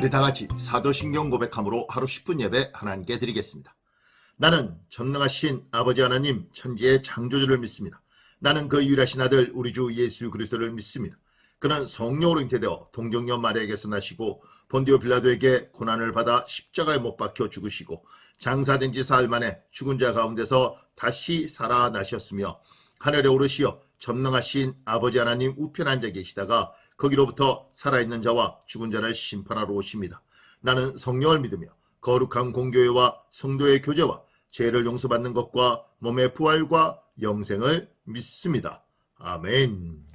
우리 다같이 사도신경 고백함으로 하루 10분 예배 하나님께 드리겠습니다. 나는 전능하신 아버지 하나님 천지의 창조주를 믿습니다. 나는 그 유일하신 아들 우리 주 예수 그리스도를 믿습니다. 그는 성령으로 잉태되어 동정녀 마리아에게서 나시고 본디오 빌라도에게 고난을 받아 십자가에 못 박혀 죽으시고 장사된 지 사흘 만에 죽은 자 가운데서 다시 살아나셨으며 하늘에 오르시어 전능하신 아버지 하나님 우편에 앉아 계시다가 거기로부터 살아있는 자와 죽은 자를 심판하러 오십니다. 나는 성령을 믿으며 거룩한 공교회와 성도의 교제와 죄를 용서받는 것과 몸의 부활과 영생을 믿습니다. 아멘.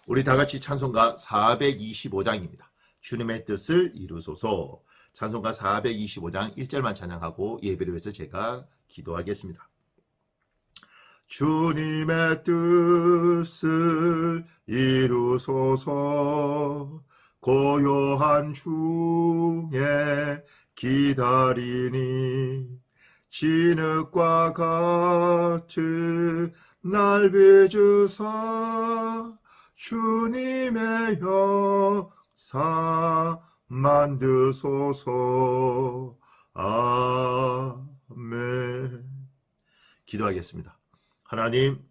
우리 다같이 찬송가 425장입니다. 주님의 뜻을 이루소서. 찬송가 425장 1절만 찬양하고 예배를 위해서 제가 기도하겠습니다. 주님의 뜻을 이루소서. 고요한 중에 기다리니 진흙과 같은 날 빚으사 주님의 역사 만드소서. 아멘. 기도하겠습니다. 하나님,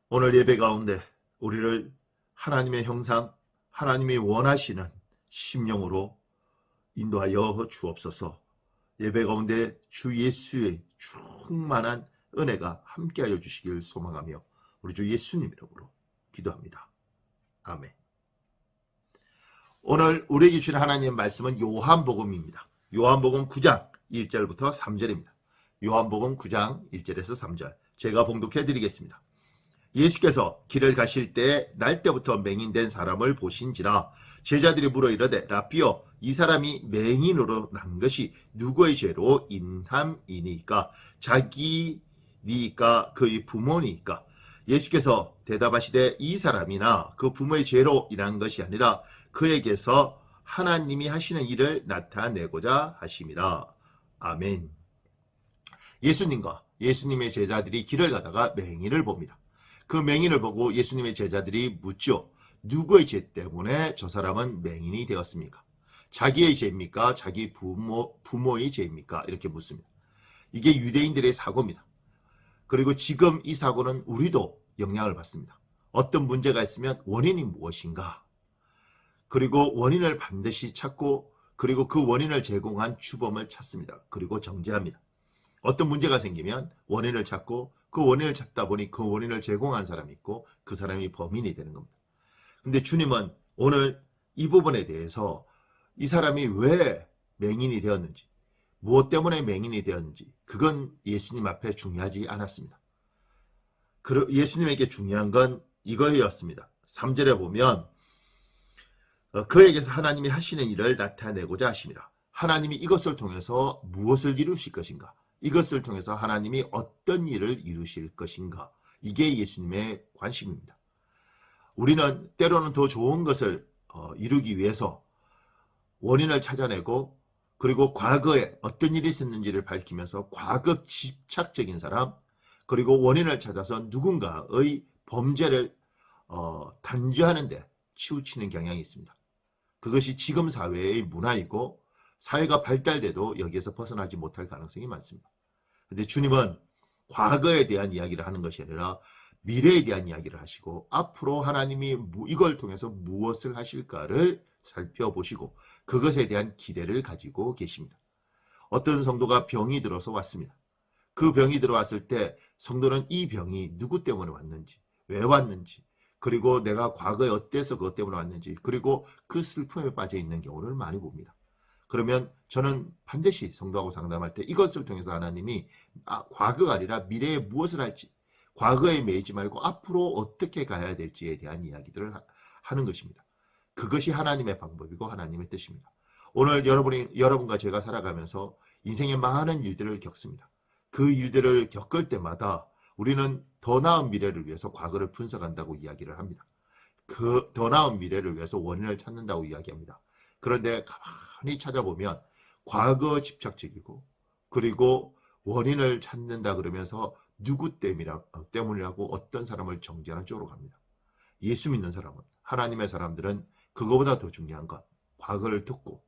오늘 예배 가운데 우리를 하나님의 형상, 하나님이 원하시는 심령으로 인도하여 주옵소서. 예배 가운데 주 예수의 충만한 은혜가 함께하여 주시길 소망하며 우리 주 예수님 이름으로 기도합니다. 아멘. 오늘 우리에게 주신 하나님의 말씀은 요한복음입니다. 요한복음 9장 1절부터 3절입니다. 요한복음 9장 1절에서 3절 제가 봉독해 드리겠습니다. 예수께서 길을 가실 때에 날 때부터 맹인된 사람을 보신지라 제자들이 물어 이르되 라삐여 이 사람이 맹인으로 난 것이 누구의 죄로 인함이니까 자기니까 그의 부모니까. 예수께서 대답하시되 이 사람이나 그 부모의 죄로 인한 것이 아니라 그에게서 하나님이 하시는 일을 나타내고자 하심이라. 아멘. 예수님과 예수님의 제자들이 길을 가다가 맹인을 봅니다. 그 맹인을 보고 예수님의 제자들이 묻죠. 누구의 죄 때문에 저 사람은 맹인이 되었습니까? 자기의 죄입니까? 자기 부모의 죄입니까? 이렇게 묻습니다. 이게 유대인들의 사고입니다. 그리고 지금 이 사고는 우리도 영향을 받습니다. 어떤 문제가 있으면 원인이 무엇인가? 그리고 원인을 반드시 찾고 그리고 그 원인을 제공한 주범을 찾습니다. 그리고 정죄합니다. 어떤 문제가 생기면 원인을 찾고 그 원인을 찾다 보니 그 원인을 제공한 사람이 있고 그 사람이 범인이 되는 겁니다. 근데 주님은 오늘 이 부분에 대해서 이 사람이 왜 맹인이 되었는지, 무엇 때문에 맹인이 되었는지 그건 예수님 앞에 중요하지 않았습니다. 예수님에게 중요한 건 이거였습니다. 3절에 보면 그에게서 하나님이 하시는 일을 나타내고자 하심이라. 하나님이 이것을 통해서 무엇을 이루실 것인가? 이것을 통해서 하나님이 어떤 일을 이루실 것인가? 이게 예수님의 관심입니다. 우리는 때로는 더 좋은 것을 이루기 위해서 원인을 찾아내고 그리고 과거에 어떤 일이 있었는지를 밝히면서 과거 집착적인 사람 그리고 원인을 찾아서 누군가의 범죄를 단죄하는 데 치우치는 경향이 있습니다. 그것이 지금 사회의 문화이고 사회가 발달돼도 여기에서 벗어나지 못할 가능성이 많습니다. 그런데 주님은 과거에 대한 이야기를 하는 것이 아니라 미래에 대한 이야기를 하시고 앞으로 하나님이 이걸 통해서 무엇을 하실까를 살펴보시고 그것에 대한 기대를 가지고 계십니다. 어떤 성도가 병이 들어서 왔습니다. 그 병이 들어왔을 때 성도는 이 병이 누구 때문에 왔는지, 왜 왔는지, 그리고 내가 과거에 어때서 그것 때문에 왔는지, 그리고 그 슬픔에 빠져 있는 경우를 많이 봅니다. 그러면 저는 반드시 성도하고 상담할 때 이것을 통해서 하나님이 과거가 아니라 미래에 무엇을 할지, 과거에 매이지 말고 앞으로 어떻게 가야 될지에 대한 이야기들을 하는 것입니다. 그것이 하나님의 방법이고 하나님의 뜻입니다. 오늘 여러분과 제가 살아가면서 인생의 많은 일들을 겪습니다. 그 일들을 겪을 때마다 우리는 더 나은 미래를 위해서 과거를 분석한다고 이야기를 합니다. 그 더 나은 미래를 위해서 원인을 찾는다고 이야기합니다. 그런데 가만히 찾아보면 과거 집착적이고 그리고 원인을 찾는다 그러면서 누구 때문이라고 어떤 사람을 정죄하는 쪽으로 갑니다. 예수 믿는 사람은, 하나님의 사람들은 그거보다 더 중요한 것, 과거를 듣고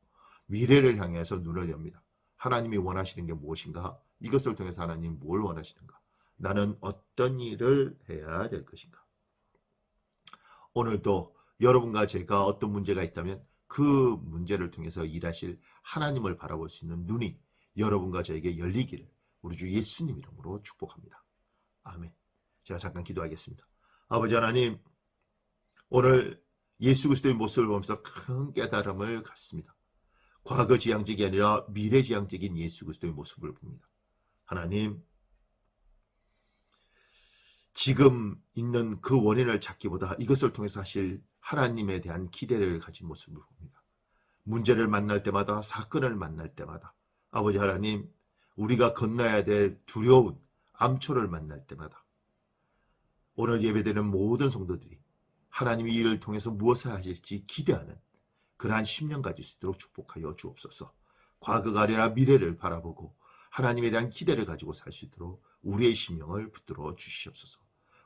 미래를 향해서 눈을 엽니다. 하나님이 원하시는 게 무엇인가? 이것을 통해서 하나님이 뭘 원하시는가? 나는 어떤 일을 해야 될 것인가? 오늘도 여러분과 제가 어떤 문제가 있다면 그 문제를 통해서 일하실 하나님을 바라볼 수 있는 눈이 여러분과 저에게 열리기를 우리 주 예수님 이름으로 축복합니다. 아멘. 제가 잠깐 기도하겠습니다. 아버지 하나님, 오늘 예수 그리스도의 모습을 보면서 큰 깨달음을 갖습니다. 과거 지향적이 아니라 미래 지향적인 예수 그리스도의 모습을 봅니다. 하나님, 지금 있는 그 원인을 찾기보다 이것을 통해서 하실 하나님에 대한 기대를 가진 모습을 봅니다. 문제를 만날 때마다, 사건을 만날 때마다, 아버지 하나님, 우리가 건너야 될 두려운 암초를 만날 때마다 오늘 예배되는 모든 성도들이 하나님이 이를 통해서 무엇을 하실지 기대하는 그러한 10년 가질 수 있도록 축복하여 주옵소서. 과거가 아니라 미래를 바라보고 하나님에 대한 기대를 가지고 살 수 있도록 우리의 심령을 붙들어 주시옵소서.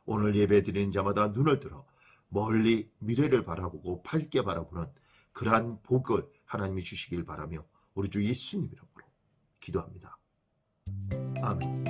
오늘 예배 드리는 자마다 눈을 들어 멀리 미래를 바라보고 밝게 바라보는 그러한 복을 하나님이 주시길 바라며 우리 주 예수님 이름으로 기도합니다. 아멘.